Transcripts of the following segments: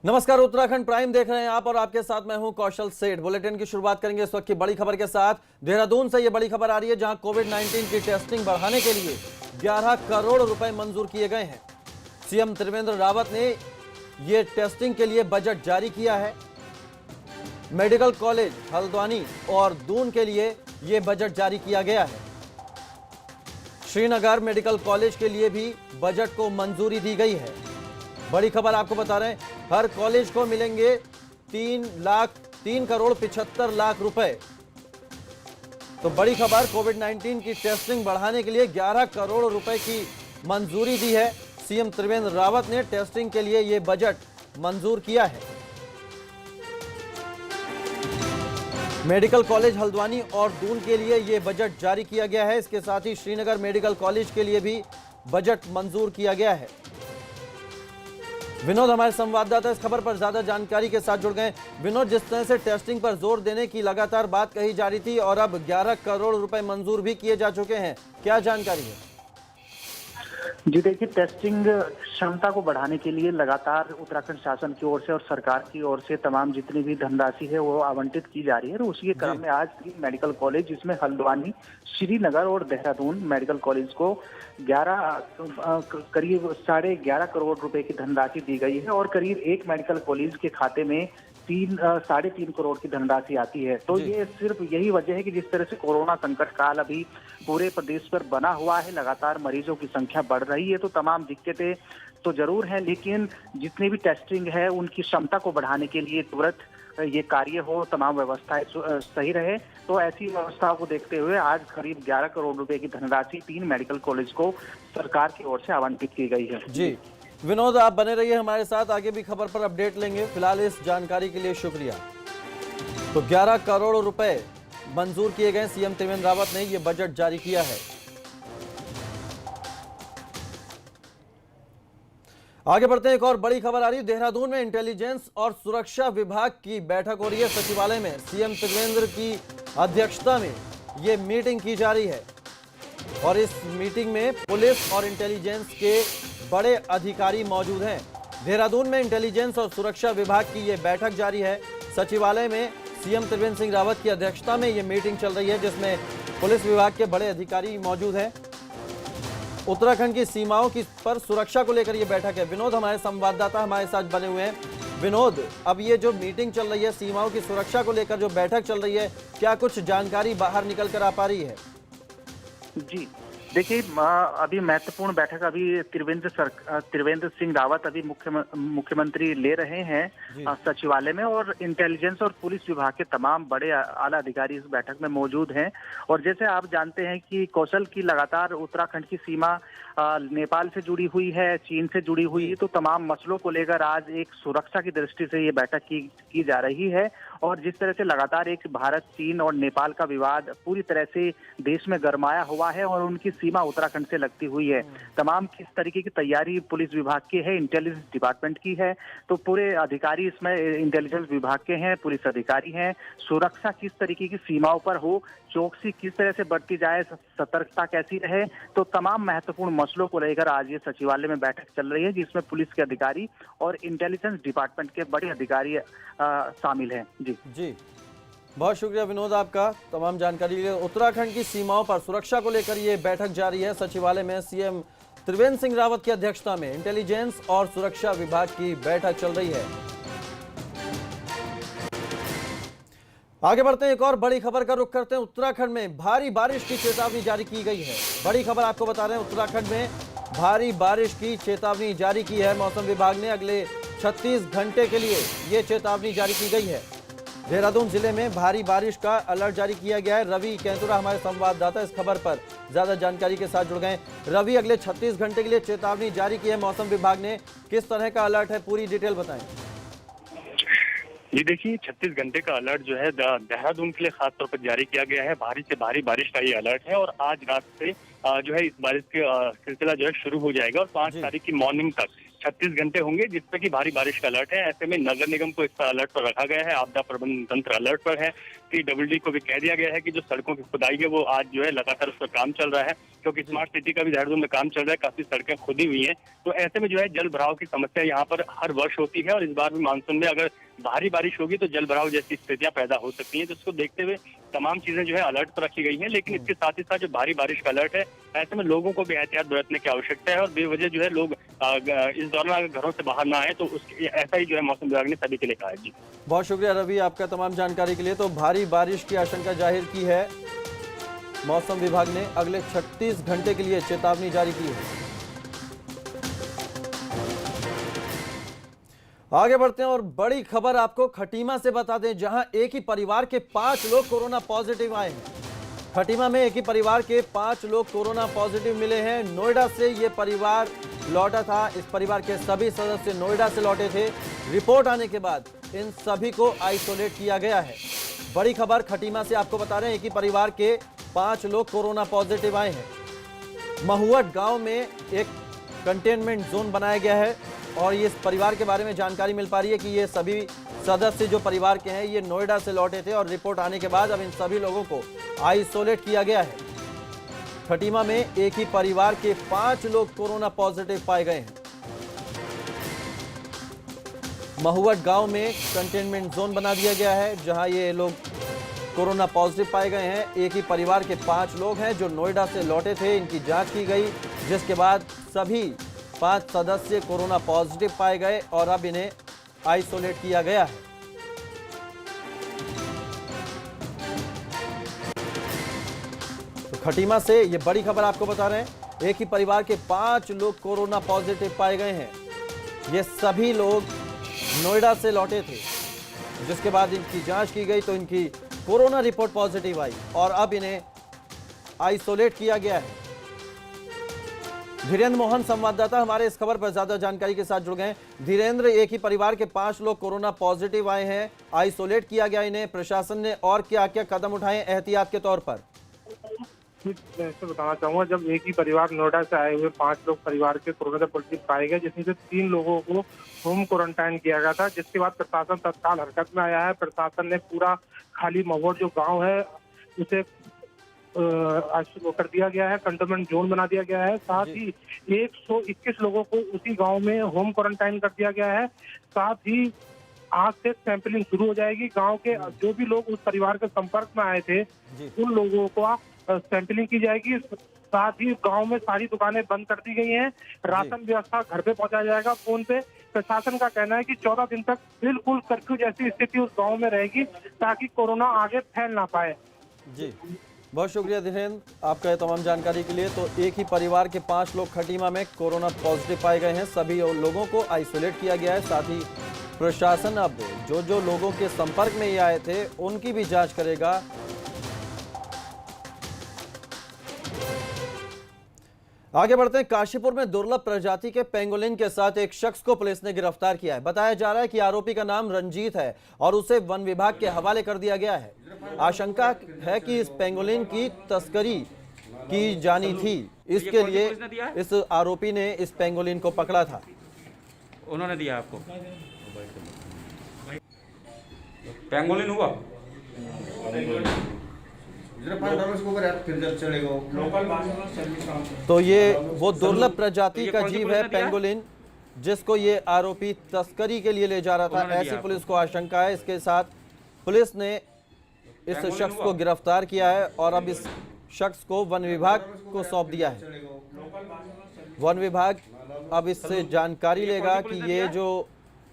नमस्कार, उत्तराखंड प्राइम देख रहे हैं आप और आपके साथ मैं हूं कौशल सेठ। बुलेटिन की शुरुआत करेंगे इस वक्त की बड़ी खबर के साथ। देहरादून से यह बड़ी खबर आ रही है, जहां कोविड-19 की टेस्टिंग बढ़ाने के लिए 11 करोड़ रुपए मंजूर किए गए हैं। सीएम त्रिवेंद्र रावत ने यह टेस्टिंग के लिए बजट जारी किया है। मेडिकल कॉलेज हल्द्वानी और दून के लिए यह बजट जारी किया गया है। श्रीनगर मेडिकल कॉलेज के लिए भी बजट को मंजूरी दी गई है। बड़ी खबर आपको बता रहे हैं, हर कॉलेज को मिलेंगे 3 करोड़ 75 लाख रुपए। तो बड़ी खबर, कोविड-19 की टेस्टिंग बढ़ाने के लिए 11 करोड़ रुपए की मंजूरी दी है। सीएम त्रिवेंद्र रावत ने टेस्टिंग के लिए यह बजट मंजूर किया है। मेडिकल कॉलेज हल्द्वानी और दून के लिए यह बजट जारी किया गया है। इसके साथ ही श्रीनगर मेडिकल कॉलेज के लिए भी बजट मंजूर किया गया है। विनोद हमारे संवाददाता इस खबर पर ज्यादा जानकारी के साथ जुड़ गए। विनोद, जिस तरह से टेस्टिंग पर जोर देने की लगातार बात कही जा रही थी और अब 11 करोड़ रुपए मंजूर भी किए जा चुके हैं, क्या जानकारी है? जी देखिए, टेस्टिंग क्षमता को बढ़ाने के लिए लगातार उत्तराखंड शासन की ओर से और सरकार की ओर से तमाम जितनी भी धनराशि है वो आवंटित की जा रही है। और उसी के क्रम में आज 3 मेडिकल कॉलेज, जिसमें हल्द्वानी, श्रीनगर और देहरादून मेडिकल कॉलेज को करीब 11.5 करोड़ रुपए की धनराशि दी गई है। और करीब एक मेडिकल कॉलेज के खाते में 3.5 करोड़ की धनराशि आती है। तो ये सिर्फ यही वजह है कि जिस तरह से कोरोना संकट काल अभी पूरे प्रदेश पर बना हुआ है, लगातार मरीजों की संख्या बढ़ रही है, तो तमाम दिक्कतें तो जरूर हैं, लेकिन जितनी भी टेस्टिंग है उनकी क्षमता को बढ़ाने के लिए तुरंत ये कार्य हो, तमाम व्यवस्थाएं सही रहे। तो ऐसी व्यवस्थाओं को देखते हुए आज करीब 11 करोड़ रुपए की धनराशि 3 मेडिकल कॉलेज को सरकार की ओर से आवंटित की गई है। जी विनोद, आप बने रहिए हमारे साथ, आगे भी खबर पर अपडेट लेंगे। फिलहाल इस जानकारी के लिए शुक्रिया। तो 11 करोड़ रुपए मंजूर किए गए। सीएम त्रिवेंद्र रावत ने यह बजट जारी किया है। आगे बढ़ते हैं, एक और बड़ी खबर आ रही है। देहरादून में इंटेलिजेंस और सुरक्षा विभाग की बैठक हो रही है। सचिवालय में सीएम त्रिवेंद्र की अध्यक्षता में यह मीटिंग की जा रही है और इस मीटिंग में पुलिस और इंटेलिजेंस के बड़े अधिकारी मौजूद हैं। देहरादून में इंटेलिजेंस और सुरक्षा विभाग की यह बैठक जारी है। सचिवालय में सीएम त्रिवेंद्र सिंह रावत की अध्यक्षता में यह मीटिंग चल रही है, जिसमें पुलिस विभाग के बड़े अधिकारी मौजूद हैं। उत्तराखंड की सीमाओं की पर सुरक्षा को लेकर यह बैठक है। विनोद हमारे संवाददाता हमारे साथ बने हुए हैं। विनोद, अब ये जो मीटिंग चल रही है, सीमाओं की सुरक्षा को लेकर जो बैठक चल रही है, क्या कुछ जानकारी बाहर निकल कर आ पा रही है? जी देखिए, अभी महत्वपूर्ण बैठक अभी त्रिवेंद्र सिंह रावत अभी मुख्यमंत्री ले रहे हैं सचिवालय में, और इंटेलिजेंस और पुलिस विभाग के तमाम बड़े आला अधिकारी इस बैठक में मौजूद हैं। और जैसे आप जानते हैं कि कौशल की लगातार उत्तराखंड की सीमा नेपाल से जुड़ी हुई है, चीन से जुड़ी हुई है, तो तमाम मसलों को लेकर आज एक सुरक्षा की दृष्टि से ये बैठक की जा रही है। और जिस तरह से लगातार एक भारत, चीन और नेपाल का विवाद पूरी तरह से देश में गरमाया हुआ है और उनकी सीमा उत्तराखंड से लगती हुई है, तमाम किस तरीके की तैयारी पुलिस विभाग की है, इंटेलिजेंस डिपार्टमेंट की है, तो पूरे अधिकारी इसमें इंटेलिजेंस विभाग के हैं, पुलिस अधिकारी हैं। सुरक्षा किस तरीके की सीमाओं पर हो, चौकसी किस तरह से बढ़ती जाए, सतर्कता कैसी रहे, तो तमाम महत्वपूर्ण मसलों को लेकर आज ये सचिवालय में बैठक चल रही है, जिसमें पुलिस के अधिकारी और इंटेलिजेंस डिपार्टमेंट के बड़े अधिकारी शामिल हैं। जी बहुत शुक्रिया विनोद आपका तमाम जानकारी के लिए। उत्तराखंड की सीमाओं पर सुरक्षा को लेकर यह बैठक जारी है। सचिवालय में सीएम त्रिवेंद्र सिंह रावत की अध्यक्षता में इंटेलिजेंस और सुरक्षा विभाग की बैठक चल रही है। आगे बढ़ते हैं, एक और बड़ी खबर का रुख करते हैं। उत्तराखंड में भारी बारिश की चेतावनी जारी की गई है। बड़ी खबर आपको बता रहे हैं, उत्तराखंड में भारी बारिश की चेतावनी जारी की है। मौसम विभाग ने अगले 36 घंटे के लिए यह चेतावनी जारी की गई है। देहरादून जिले में भारी बारिश का अलर्ट जारी किया गया है। रवि कैंतुरा हमारे संवाददाता इस खबर पर ज्यादा जानकारी के साथ जुड़ गए। रवि, अगले 36 घंटे के लिए चेतावनी जारी की है मौसम विभाग ने, किस तरह का अलर्ट है, पूरी डिटेल बताएं। ये देखिए, 36 घंटे का अलर्ट जो है देहरादून के लिए खास तौर पर जारी किया गया है। भारी से भारी बारिश का ये अलर्ट है और आज रात से जो है इस बारिश का सिलसिला जो है शुरू हो जाएगा और 5 तारीख की मॉर्निंग तक 36 घंटे होंगे जिसपे कि भारी बारिश का अलर्ट है। ऐसे में नगर निगम को इस पर अलर्ट पर रखा गया है, आपदा प्रबंधन तंत्र अलर्ट पर है। PWD को भी कह दिया गया है कि जो सड़कों की खुदाई है वो आज जो है लगातार उस पर काम चल रहा है, क्योंकि स्मार्ट सिटी का भी देहरादून में काम चल रहा है, काफी सड़कें खुदी हुई हैं। तो ऐसे में जो है जल भराव की समस्या यहाँ पर हर वर्ष होती है और इस बार भी मानसून में अगर भारी बारिश होगी तो जल भराव जैसी स्थितियां पैदा हो सकती हैं। जिसको देखते हुए तमाम चीजें जो है अलर्ट पर रखी गई हैं, लेकिन इसके साथ ही साथ जो भारी बारिश का अलर्ट है, ऐसे में लोगों को भी एहतियात बरतने की आवश्यकता है और बेवजह जो है लोग इस दौरान अगर घरों से बाहर ना आए तो ऐसा ही जो है मौसम विभाग ने सभी के लिए कहा है। जी बहुत शुक्रिया रवि आपका तमाम जानकारी के लिए। तो भारी बारिश की आशंका जाहिर की है मौसम विभाग ने, अगले 36 घंटे के लिए चेतावनी जारी की है। आगे बढ़ते हैं और बड़ी खबर आपको खटीमा से बता दें, जहां एक ही परिवार के 5 लोग कोरोना पॉजिटिव आए हैं। खटीमा में एक ही परिवार के 5 लोग कोरोना पॉजिटिव मिले हैं। नोएडा से ये परिवार लौटा था। इस परिवार के सभी सदस्य नोएडा से लौटे थे। रिपोर्ट आने के बाद इन सभी को आइसोलेट किया गया है। बड़ी खबर खटीमा से आपको बता रहे हैं, एक ही परिवार के 5 लोग कोरोना पॉजिटिव आए हैं। महुआट गांव में एक कंटेनमेंट जोन बनाया गया है और ये इस परिवार के बारे में जानकारी मिल पा रही है कि ये सभी सदस्य जो परिवार के हैं ये नोएडा से लौटे थे और रिपोर्ट आने के बाद अब इन सभी लोगों को आइसोलेट किया गया है। खटीमा में एक ही परिवार के 5 लोग कोरोना पॉजिटिव पाए गए हैं। महुआट गांव में कंटेनमेंट जोन बना दिया गया है जहां ये लोग कोरोना पॉजिटिव पाए गए हैं। एक ही परिवार के 5 लोग हैं जो नोएडा से लौटे थे। इनकी जांच की गई जिसके बाद सभी 5 सदस्य कोरोना पॉजिटिव पाए गए और अब इन्हें आइसोलेट किया गया है। तो खटीमा से ये बड़ी खबर आपको बता रहे हैं, एक ही परिवार के 5 लोग कोरोना पॉजिटिव पाए गए हैं। ये सभी लोग नोएडा से लौटे थे जिसके बाद इनकी जांच की गई तो इनकी कोरोना रिपोर्ट पॉजिटिव आई और अब इन्हें आइसोलेट किया गया है। धीरेन्द्र मोहन संवाददाता हमारे इस खबर पर ज्यादा जानकारी के साथ जुड़ गए। धीरेन्द्र, एक ही परिवार के 5 लोग कोरोना पॉजिटिव आए हैं, आइसोलेट किया गया इन्हें, प्रशासन ने और क्या क्या कदम उठाए एहतियात के तौर पर? मैं ऐसे बताना चाहूंगा, जब एक ही परिवार नोएडा से आए हुए 5 लोग परिवार के कोरोना पॉजिटिव पाए गए, जिसमें से 3 लोगों को होम क्वारंटाइन किया गया था, जिसके बाद प्रशासन तत्काल हरकत में आया है। प्रशासन ने पूरा खाली महुआट जो गांव है उसे कर दिया गया है, कंटेनमेंट जोन बना दिया गया है। साथ ही 121 लोगों को उसी गांव में होम क्वारंटाइन कर दिया गया है। साथ ही आज से सैंपलिंग शुरू हो जाएगी। गांव के जो भी लोग उस परिवार के संपर्क में आए थे उन लोगों को सैंपलिंग की जाएगी। साथ ही गांव में सारी दुकानें बंद कर दी गई हैं। राशन व्यवस्था घर पे पहुंचाया जाएगा फोन पे। प्रशासन का कहना है कि 14 दिन तक बिल्कुल कर्फ्यू जैसी स्थिति उस गांव में रहेगी ताकि कोरोना आगे फैल ना पाए। जी बहुत शुक्रिया धीरेन्द्र आपका ये तमाम जानकारी के लिए। तो एक ही परिवार के 5 लोग खटीमा में कोरोना पॉजिटिव पाए गए हैं। सभी लोगों को आइसोलेट किया गया है। साथ ही प्रशासन अब जो लोगों के संपर्क में ये आए थे उनकी भी जांच करेगा। आगे बढ़ते हैं, काशीपुर में दुर्लभ प्रजाति के पेंगोलिन के साथ एक शख्स को पुलिस ने गिरफ्तार किया है। बताया जा रहा है कि आरोपी का नाम रंजीत है और उसे वन विभाग के हवाले कर दिया गया है। आशंका है कि इस पेंगोलिन की तस्करी की जानी थी, इसके लिए इस आरोपी ने इस पेंगोलिन को पकड़ा था। उन्होंने दिया आपको पेंगोलिन हुआ तो ये वो दुर्लभ प्रजाति का जीव है पेंगोलिन जिसको ये आरोपी तस्करी के लिए ले जा रहा था, ऐसी पुलिस को आशंका है। इसके साथ पुलिस ने इस शख्स को गिरफ्तार किया है और अब इस शख्स को वन विभाग को सौंप दिया है। वन विभाग अब इससे जानकारी लेगा कि ये जो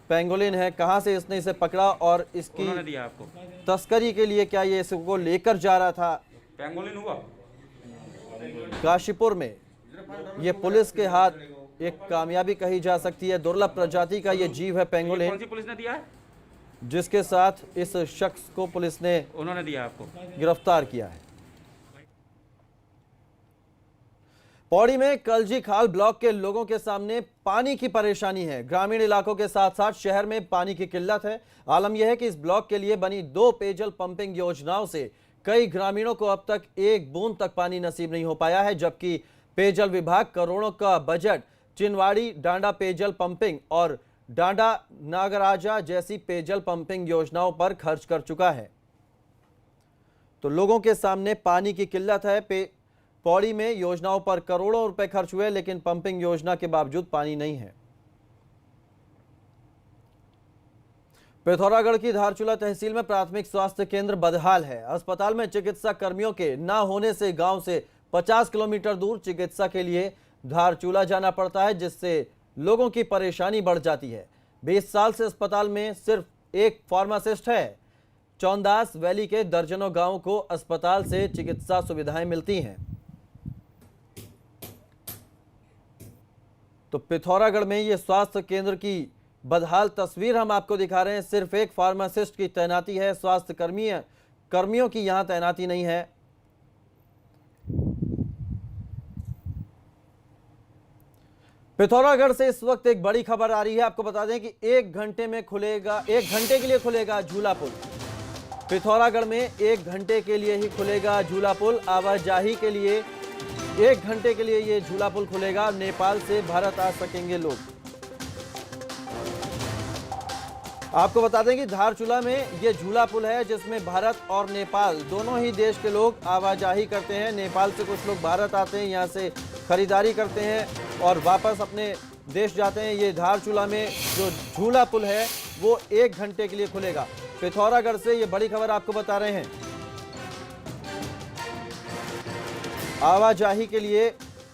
पेंगोलिन है कहां से इसने इसे पकड़ा और इसकी तस्करी के लिए क्या ये इसको लेकर जा रहा था। पेंगोलिन हुआ काशीपुर में ये पुलिस के हाथ एक कामयाबी कही जा सकती है। दुर्लभ प्रजाति का ये जीव है पेंगोलिन, कौन सी पुलिस ने दिया है? जिसके साथ इस शख्स को पुलिस ने उन्होंने दिया आपको गिरफ्तार किया है। पौड़ी में कलजी खाल ब्लॉक के लोगों के सामने पानी की परेशानी है। ग्रामीण इलाकों के साथ साथ शहर में पानी की किल्लत है। आलम यह है कि इस ब्लॉक के लिए बनी 2 पेयजल पंपिंग योजनाओं से कई ग्रामीणों को अब तक एक बूंद तक पानी नसीब नहीं हो पाया है, जबकि पेयजल विभाग करोड़ों का बजट चिनवाड़ी डांडा पेयजल पंपिंग और डांडा नागराजा जैसी पेयजल पंपिंग योजनाओं पर खर्च कर चुका है। तो लोगों के सामने पानी की किल्लत है। पौड़ी में योजनाओं पर करोड़ों रुपए खर्च हुए, लेकिन पंपिंग योजना के बावजूद पानी नहीं है। पिथौरागढ़ की धारचूला तहसील में प्राथमिक स्वास्थ्य केंद्र बदहाल है। अस्पताल में चिकित्सा कर्मियों के न होने से गांव से 50 किलोमीटर दूर चिकित्सा के लिए धारचूला जाना पड़ता है, जिससे लोगों की परेशानी बढ़ जाती है। 20 साल से अस्पताल में सिर्फ एक फार्मासिस्ट है। चौंदास वैली के दर्जनों गांवों को अस्पताल से चिकित्सा सुविधाएं मिलती हैं। तो पिथौरागढ़ में ये स्वास्थ्य केंद्र की बदहाल तस्वीर हम आपको दिखा रहे हैं। सिर्फ एक फार्मासिस्ट की तैनाती है, स्वास्थ्य कर्मियों की यहां तैनाती नहीं है। पिथौरागढ़ से इस वक्त एक बड़ी खबर आ रही है। आपको बता दें कि 1 घंटे के लिए खुलेगा झूला पुल। पिथौरागढ़ में 1 घंटे के लिए ही खुलेगा झूला पुल। आवाजाही के लिए 1 घंटे के लिए ये झूला पुल खुलेगा। नेपाल से भारत आ सकेंगे लोग। आपको बता दें कि धारचूला में ये झूला पुल है, जिसमें भारत और नेपाल दोनों ही देश के लोग आवाजाही करते हैं। नेपाल से कुछ लोग भारत आते हैं, यहाँ से खरीदारी करते हैं और वापस अपने देश जाते हैं। ये धारचूला में जो झूला पुल है वो 1 घंटे के लिए खुलेगा। पिथौरागढ़ से ये बड़ी खबर आपको बता रहे हैं। आवाजाही के लिए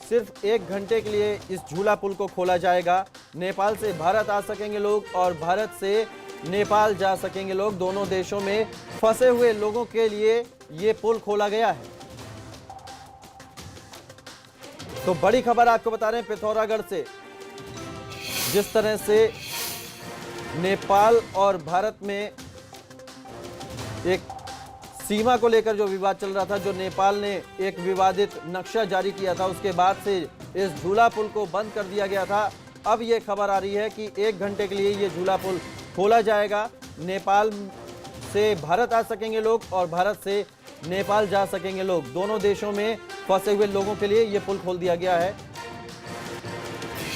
सिर्फ 1 घंटे के लिए इस झूला पुल को खोला जाएगा। नेपाल से भारत आ सकेंगे लोग और भारत से नेपाल जा सकेंगे लोग। दोनों देशों में फंसे हुए लोगों के लिए ये पुल खोला गया है। तो बड़ी खबर आपको बता रहे हैं पिथौरागढ़ से। जिस तरह से नेपाल और भारत में एक सीमा को लेकर जो विवाद चल रहा था, जो नेपाल ने एक विवादित नक्शा जारी किया था, उसके बाद से इस झूला पुल को बंद कर दिया गया था। अब ये खबर आ रही है कि 1 घंटे के लिए ये झूला पुल खोला जाएगा। नेपाल से भारत आ सकेंगे लोग और भारत से नेपाल जा सकेंगे लोग। दोनों देशों में फंसे हुए लोगों के लिए ये पुल खोल दिया गया है।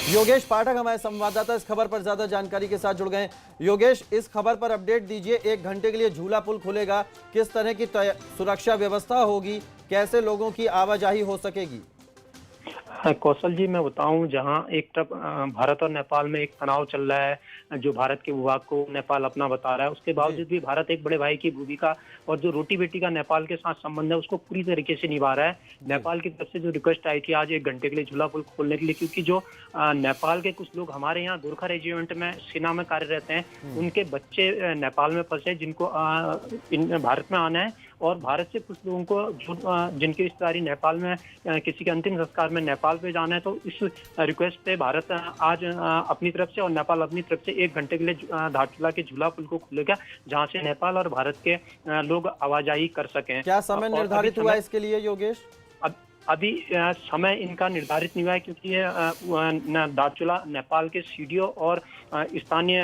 योगेश पाठक हमारे संवाददाता इस खबर पर ज्यादा जानकारी के साथ जुड़ गए। योगेश, इस खबर पर अपडेट दीजिए। 1 घंटे के लिए झूला पुल खुलेगा, किस तरह की सुरक्षा व्यवस्था होगी, कैसे लोगों की आवाजाही हो सकेगी? कौशल जी, मैं बताऊं, जहां एक तरफ भारत और नेपाल में एक तनाव चल रहा है, जो भारत के भूभाग को नेपाल अपना बता रहा है, उसके बावजूद भी भारत एक बड़े भाई की भूमिका और जो रोटी बेटी का नेपाल के साथ संबंध है उसको पूरी तरीके से निभा रहा है। नेपाल की तरफ से जो रिक्वेस्ट आई थी आज 1 घंटे के लिए झूला पुल खोलने के लिए, क्योंकि जो नेपाल के कुछ लोग हमारे यहाँ गोरखा रेजिमेंट में सेना में कार्यरत हैं, उनके बच्चे नेपाल में फंसे, जिनको भारत में आना है, और भारत से कुछ लोगों को जिनकी रिश्तेदारी नेपाल में किसी के अंतिम संस्कार में नेपाल पे जाना है। तो इस रिक्वेस्ट पे भारत आज अपनी तरफ से और नेपाल अपनी तरफ से 1 घंटे के लिए धारचूला के झूला पुल को खुलेगा, जहां से नेपाल और भारत के लोग आवाजाही कर सकें। क्या समय निर्धारित हुआ इसके लिए योगेश? अभी समय इनका निर्धारित नहीं हुआ है, क्योंकि ये धारचूला नेपाल के सीडीओ और स्थानीय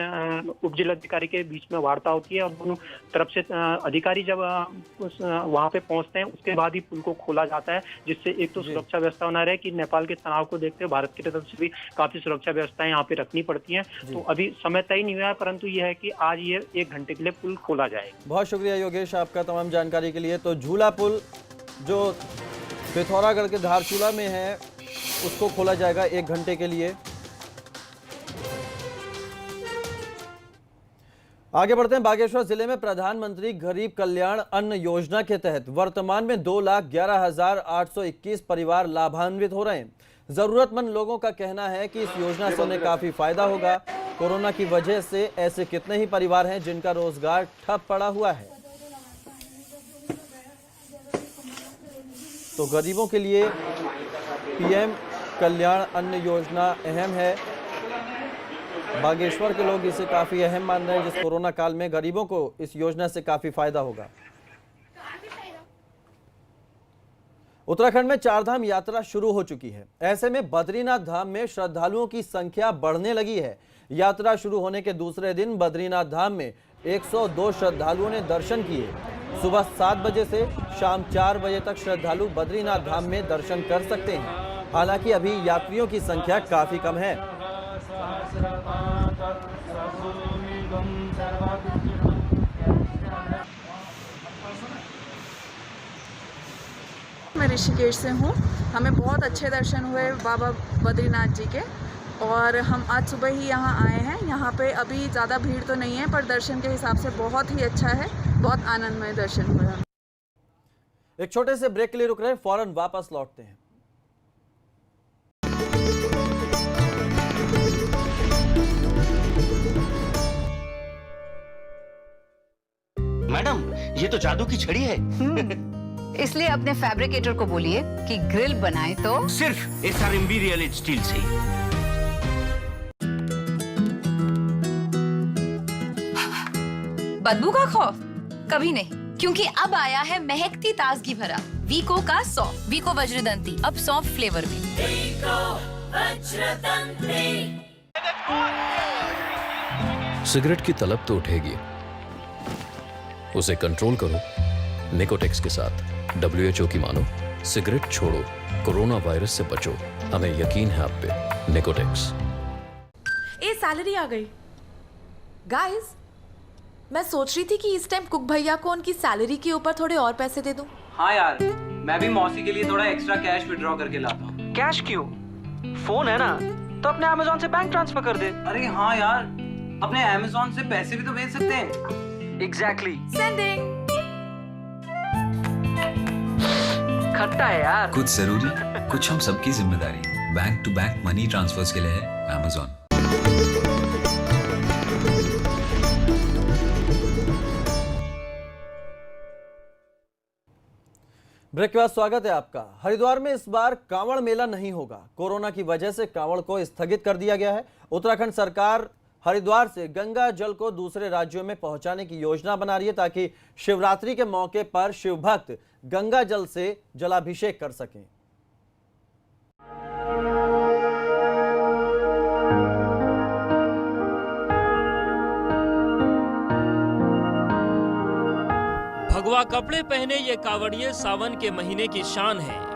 उप जिलाधिकारी के बीच में वार्ता होती है और दोनों तरफ से अधिकारी जब वहां पे पहुंचते हैं उसके बाद ही पुल को खोला जाता है, जिससे एक तो सुरक्षा व्यवस्था बना रहे कि नेपाल के तनाव को देखते हुए भारत की तरफ से भी काफी सुरक्षा व्यवस्थाएं यहाँ पे रखनी पड़ती हैं। तो अभी समय तय नहीं हुआ है, परंतु यह है कि आज ये 1 घंटे के लिए पुल खोला जाएगा। बहुत शुक्रिया योगेश आपका तमाम जानकारी के लिए। तो झूला पुल जो पिथौरागढ़ के धारचूला में है उसको खोला जाएगा 1 घंटे के लिए। आगे बढ़ते हैं। बागेश्वर जिले में प्रधानमंत्री गरीब कल्याण अन्न योजना के तहत वर्तमान में 2,11,821 परिवार लाभान्वित हो रहे हैं। जरूरतमंद लोगों का कहना है कि इस योजना से उन्हें काफी फायदा होगा। कोरोना की वजह से ऐसे कितने ही परिवार हैं जिनका रोजगार ठप पड़ा हुआ है। तो गरीबों के लिए पीएम कल्याण अन्न योजना अहम है। बागेश्वर के लोग इसे काफी अहम मान रहे हैं, जिस कोरोना काल में गरीबों को इस योजना से काफी फायदा होगा। उत्तराखंड में 4 धाम यात्रा शुरू हो चुकी है। ऐसे में बद्रीनाथ धाम में श्रद्धालुओं की संख्या बढ़ने लगी है। यात्रा शुरू होने के दूसरे दिन बद्रीनाथ धाम में 102 श्रद्धालुओं ने दर्शन किए। सुबह 7 बजे से शाम 4 बजे तक श्रद्धालु बद्रीनाथ धाम में दर्शन कर सकते हैं। हालांकि अभी यात्रियों की संख्या काफी कम है। मैं ऋषिकेश से हूँ। हमें बहुत अच्छे दर्शन हुए बाबा बद्रीनाथ जी के, और हम आज सुबह ही यहाँ आए हैं। यहाँ पे अभी ज़्यादा भीड़ तो नहीं है, पर दर्शन के हिसाब से बहुत ही अच्छा है, बहुत आनंदमय दर्शन हुए हैं। एक छोटे से ब्रेक के लिए रुक रहे हैं, फौरन वापस लौटते हैं। मैडम, ये तो जादू की छड़ी है। इसलिए अपने फैब्रिकेटर को बोलिए कि ग्रिल बनाए तो सिर्फ SRMB रियल एज स्टील से। बदबू का खौफ कभी नहीं, क्योंकि अब आया है महकती ताजगी भरा वीको का सौंफ, वीको वज्रदंती, अब सौंफ फ्लेवर में। सिगरेट की तलब तो उठेगी, उसे कंट्रोल करो निकोटेक्स के साथ। WHO की मानो, सिगरेट छोड़ो, कोरोना वायरस से बचो, हमें यकीन है आप पे। निकोटेक्स। ए सैलरी आ गई। गाइस, मैं सोच रही थी कि इस टाइम कुक भैया को उनकी सैलरी के ऊपर थोड़े और पैसे दे दूं। हाँ यार, मैं भी मौसी के लिए थोड़ा एक्स्ट्रा कैश विड्रॉ करके लाता हूँ। कैश क्यों? फोन है ना, तो अपने अमेज़न से बैंक ट्रांसफर कर दे। अरे हाँ यार, अपने अमेज़न से पैसे भी तो भेज सकते हैं। एग्जैक्टली। सेंडिंग। खट्टा है यार। कुछ जरूरी, कुछ हम सबकी जिम्मेदारी। Bank to bank money transfers के लिए है अमेज़न। ब्रेक के बाद स्वागत है आपका। हरिद्वार में इस बार कांवड़ मेला नहीं होगा। कोरोना की वजह से कांवड़ को स्थगित कर दिया गया है। उत्तराखंड सरकार हरिद्वार से गंगा जल को दूसरे राज्यों में पहुंचाने की योजना बना रही है, ताकि शिवरात्रि के मौके पर शिव भक्त गंगा जल से जलाभिषेक कर सकें। भगवा कपड़े पहने ये कांवड़िए सावन के महीने की शान है।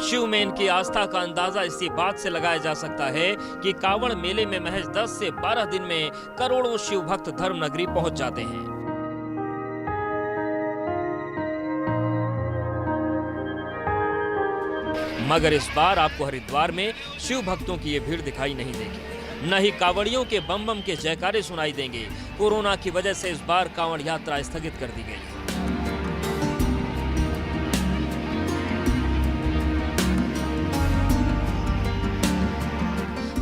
शिव में इनकी आस्था का अंदाजा इसी बात से लगाया जा सकता है कि कांवड़ मेले में महज 10 से 12 दिन में करोड़ों शिव भक्त धर्मनगरी पहुंच जाते हैं। मगर इस बार आपको हरिद्वार में शिव भक्तों की ये भीड़ दिखाई नहीं देगी, न ही कांवड़ियों के बम बम के जयकारे सुनाई देंगे। कोरोना की वजह से इस बार कांवड़ यात्रा स्थगित कर दी गई है।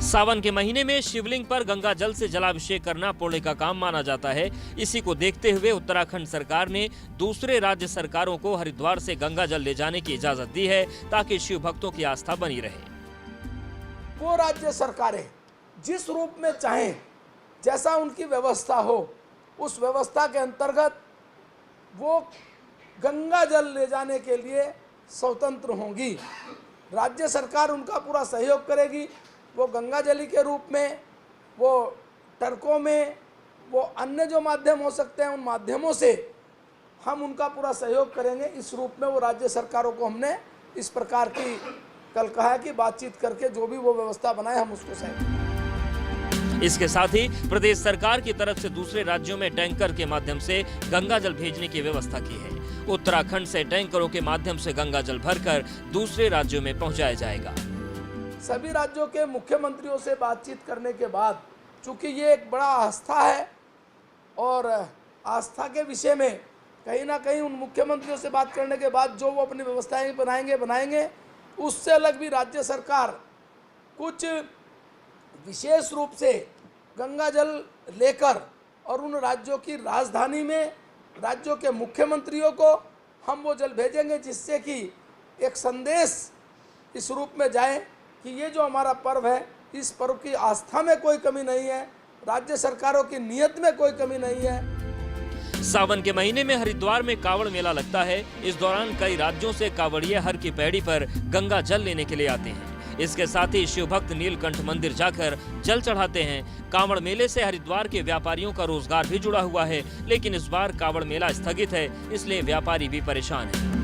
सावन के महीने में शिवलिंग पर गंगा जल से जलाभिषेक करना पुण्य का काम माना जाता है। इसी को देखते हुए उत्तराखंड सरकार ने दूसरे राज्य सरकारों को हरिद्वार से गंगा जल ले जाने की इजाजत दी है, ताकि शिव भक्तों की आस्था बनी रहे। वो राज्य सरकारें जिस रूप में चाहें, जैसा उनकी व्यवस्था हो, उस व्यवस्था के अंतर्गत वो गंगा जल ले जाने के लिए स्वतंत्र होंगी। राज्य सरकार उनका पूरा सहयोग करेगी। वो गंगा जली के रूप में, वो ट्रकों में, वो अन्य जो माध्यम हो सकते हैं, उन माध्यमों से हम उनका पूरा सहयोग करेंगे। इस रूप में वो राज्य सरकारों को हमने इस प्रकार की कल कहा है कि बातचीत करके जो भी वो व्यवस्था बनाए हम उसको सहयोग। इसके साथ ही प्रदेश सरकार की तरफ से दूसरे राज्यों में टैंकर के माध्यम से गंगा जल भेजने की व्यवस्था की है। उत्तराखंड से टैंकरों के माध्यम से गंगा जल भरकर दूसरे राज्यों में पहुंचाया जाएगा। सभी राज्यों के मुख्यमंत्रियों से बातचीत करने के बाद, चूंकि ये एक बड़ा आस्था है और आस्था के विषय में कहीं ना कहीं उन मुख्यमंत्रियों से बात करने के बाद जो वो अपनी व्यवस्थाएं बनाएंगे, उससे अलग भी राज्य सरकार कुछ विशेष रूप से गंगा जल लेकर और उन राज्यों की राजधानी में राज्यों के मुख्यमंत्रियों को हम वो जल भेजेंगे, जिससे कि एक संदेश इस रूप में जाए कि ये जो हमारा पर्व है, इस पर्व की आस्था में कोई कमी नहीं है, राज्य सरकारों की नीयत में कोई कमी नहीं है। सावन के महीने में हरिद्वार में कांवड़ मेला लगता है। इस दौरान कई राज्यों से कांवड़िए हर की पैड़ी पर गंगा जल लेने के लिए आते हैं। इसके साथ ही शिव भक्त नीलकंठ मंदिर जाकर जल चढ़ाते हैं। कांवड़ मेले से हरिद्वार के व्यापारियों का रोजगार भी जुड़ा हुआ है, लेकिन इस बार कांवड़ मेला स्थगित है, इसलिए व्यापारी भी परेशान है।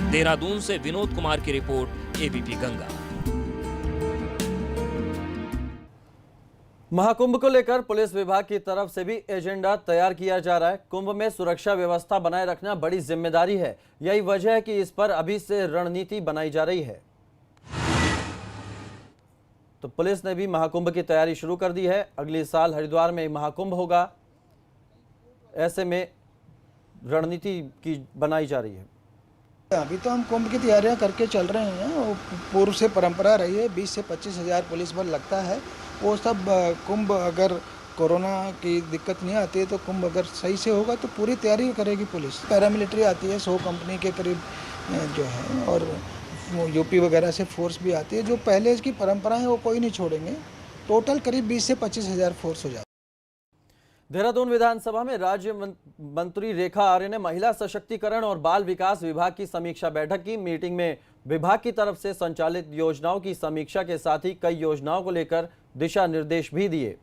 देहरादून से विनोद कुमार की रिपोर्ट, एबीपी गंगा। महाकुंभ को लेकर पुलिस विभाग की तरफ से भी एजेंडा तैयार किया जा रहा है। कुंभ में सुरक्षा व्यवस्था बनाए रखना बड़ी जिम्मेदारी है। यही वजह है कि इस पर अभी से रणनीति बनाई जा रही है। तो पुलिस ने भी महाकुंभ की तैयारी शुरू कर दी है। अगले साल हरिद्वार में महाकुंभ होगा, ऐसे में रणनीति की बनाई जा रही है। अभी तो हम कुंभ की तैयारियां करके चल रहे हैं और पूर्व से परंपरा रही है 20 से 25 हज़ार पुलिस बल लगता है। वो सब कुंभ अगर कोरोना की दिक्कत नहीं आती है तो कुंभ अगर सही से होगा तो पूरी तैयारी करेगी पुलिस। पैरामिलिट्री आती है 100 कंपनी के करीब जो है, और यूपी वगैरह से फोर्स भी आती है। जो पहले इसकी परंपरा है वो कोई नहीं छोड़ेंगे। टोटल करीब 20 से 25 हज़ार फोर्स हो जाए। देहरादून विधानसभा में राज्य मंत्री रेखा आर्य ने महिला सशक्तिकरण और बाल विकास विभाग की समीक्षा बैठक की। मीटिंग में विभाग की तरफ से संचालित योजनाओं की समीक्षा के साथ ही कई योजनाओं को लेकर दिशा निर्देश भी दिए।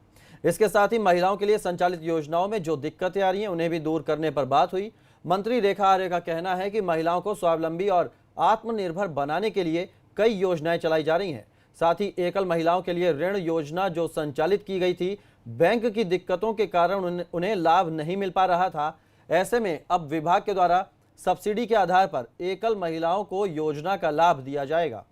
इसके साथ ही महिलाओं के लिए संचालित योजनाओं में जो दिक्कतें आ रही हैं उन्हें भी दूर करने पर बात हुई। मंत्री रेखा आर्य का कहना है कि महिलाओं को स्वावलंबी और आत्मनिर्भर बनाने के लिए कई योजनाएं चलाई जा रही हैं। साथ ही एकल महिलाओं के लिए ऋण योजना जो संचालित की गई थी, बैंक की दिक्कतों के कारण उन्हें लाभ नहीं मिल पा रहा था। ऐसे में अब विभाग के द्वारा सब्सिडी के आधार पर एकल महिलाओं को योजना का लाभ दिया जाएगा।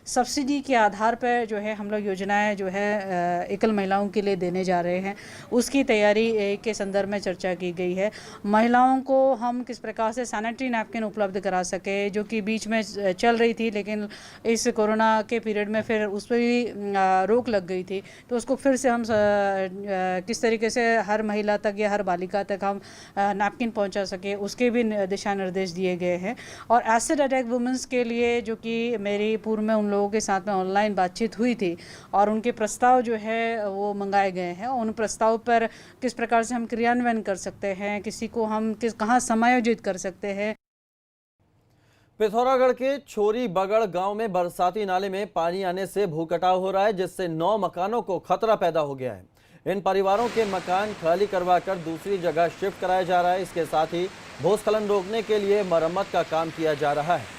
सब्सिडी के आधार पर जो है हम लोग योजनाएं जो है एकल महिलाओं के लिए देने जा रहे हैं, उसकी तैयारी के संदर्भ में चर्चा की गई है। महिलाओं को हम किस प्रकार से सैनिटरी नैपकिन उपलब्ध करा सके, जो कि बीच में चल रही थी लेकिन इस कोरोना के पीरियड में फिर उस पर भी रोक लग गई थी, तो उसको फिर से हम किस तरीके से हर महिला तक या हर बालिका तक हम नैपकिन पहुँचा सके, उसके भी दिशा निर्देश दिए गए हैं। और एसिड अटैक वुमेंस के लिए, जो कि मेरी पूर्व में उन लोगों के साथ में ऑनलाइन बातचीत हुई थी और उनके प्रस्ताव जो है वो मंगाए गए हैं। उन प्रस्ताव पर किस प्रकार से हम क्रियान्वयन कर सकते हैं, किसी को हम कहाँ समायोजित कर सकते हैं। पिथौरागढ़ के छोरी बगड़ गांव में बरसाती नाले में पानी आने से भूकटाव हो रहा है, जिससे 9 मकानों को खतरा पैदा हो गया है। इन परिवारों के मकान खाली करवाकर दूसरी जगह शिफ्ट कराया जा रहा है। इसके साथ ही भूस्खलन रोकने के लिए मरम्मत का काम किया जा रहा है।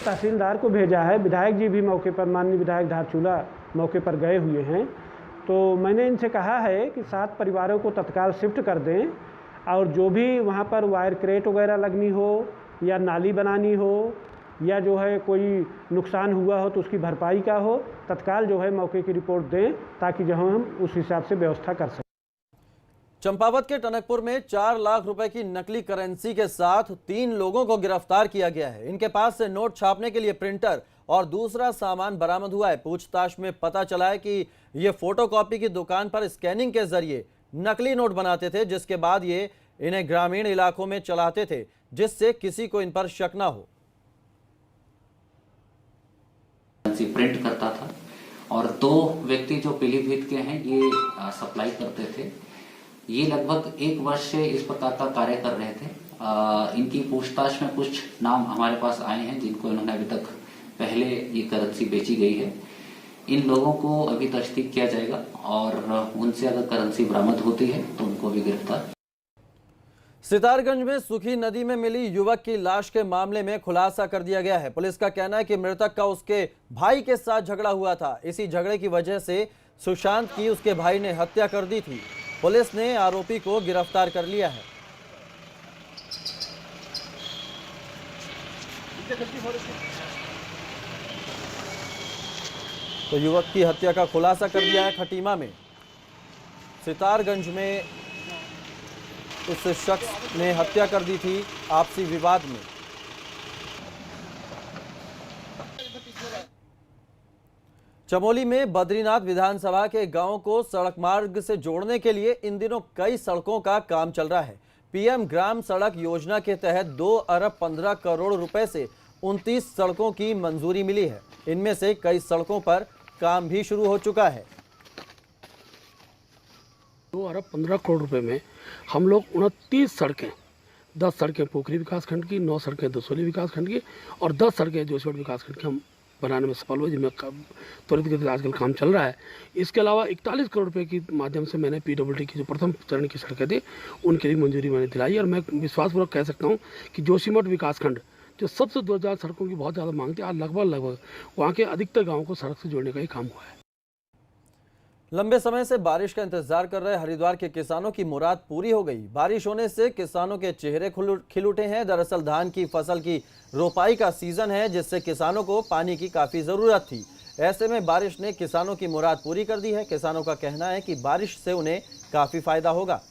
तहसीलदार को भेजा है, विधायक जी भी मौके पर, माननीय विधायक धारचूला मौके पर गए हुए हैं। तो मैंने इनसे कहा है कि 7 परिवारों को तत्काल शिफ्ट कर दें और जो भी वहाँ पर वायर क्रेट वगैरह लगनी हो या नाली बनानी हो या जो है कोई नुकसान हुआ हो तो उसकी भरपाई का हो, तत्काल जो है मौके की रिपोर्ट दें ताकि जो हम उस हिसाब से व्यवस्था कर सकें। चंपावत के टनकपुर में 4 लाख रुपए की नकली करेंसी के साथ 3 लोगों को गिरफ्तार किया गया है। इनके पास से नोट छापने के लिए प्रिंटर और दूसरा सामान बरामद हुआ है। पूछताछ में पता चला है कि ये फोटोकॉपी की दुकान पर स्कैनिंग के जरिए नकली नोट बनाते थे, जिसके बाद ये इन्हें ग्रामीण इलाकों में चलाते थे, जिससे किसी को इन पर शक ना हो। प्रिंट करता था और 2 व्यक्ति जो पीलीभीत के हैं ये सप्लाई करते थे। ये लगभग 1 वर्ष से इस प्रकार का कार्य कर रहे थे। इनकी पूछताछ में कुछ नाम हमारे पास आए हैं जिनको इन्होंने अभी तक पहले ये करेंसी बेची गई है। इन लोगों को अभी तस्दीक किया जाएगा और उनसे अगर करेंसी बरामद होती है तो उनको भी गिरफ्तार। सितारगंज में सुखी नदी में मिली युवक की लाश के मामले में खुलासा कर दिया गया है। पुलिस का कहना है कि मृतक का उसके भाई के साथ झगड़ा हुआ था। इसी झगड़े की वजह से सुशांत की उसके भाई ने हत्या कर दी थी। पुलिस ने आरोपी को गिरफ्तार कर लिया है। तो युवक की हत्या का खुलासा कर दिया है खटीमा में। सितारगंज में उस शख्स ने हत्या कर दी थी आपसी विवाद में। चमोली में बद्रीनाथ विधानसभा के गांव को सड़क मार्ग से जोड़ने के लिए इन दिनों कई सड़कों का काम चल रहा है। पीएम ग्राम सड़क योजना के तहत 2 अरब 15 करोड़ रुपए से 29 सड़कों की मंजूरी मिली है। इनमें से कई सड़कों पर काम भी शुरू हो चुका है। 2 अरब 15 करोड़ रुपए में हम लोग 29 सड़कें, 10 सड़कें पोखरी विकासखंड की, 9 सड़कें दसोली विकासखंड की और 10 सड़कें जोशीमठ विकासखंड की हम बनाने में सफल हुए, जिनमें त्वरित गति से आजकल काम चल रहा है। इसके अलावा 41 करोड़ रुपए की माध्यम से मैंने PWD की जो प्रथम चरण की सड़कें थी उनके लिए मंजूरी मैंने दिलाई। और मैं विश्वासपूर्वक कह सकता हूँ कि जोशीमठ विकासखंड जो सबसे 2000 सड़कों की बहुत ज़्यादा मांग थी, आज लगभग वहाँ के अधिकतर गाँवों को सड़क से जोड़ने का ही काम हुआ है। लंबे समय से बारिश का इंतजार कर रहे हरिद्वार के किसानों की मुराद पूरी हो गई। बारिश होने से किसानों के चेहरे खिल उठे हैं। दरअसल धान की फसल की रोपाई का सीजन है, जिससे किसानों को पानी की काफी जरूरत थी। ऐसे में बारिश ने किसानों की मुराद पूरी कर दी है। किसानों का कहना है कि बारिश से उन्हें काफी फायदा होगा।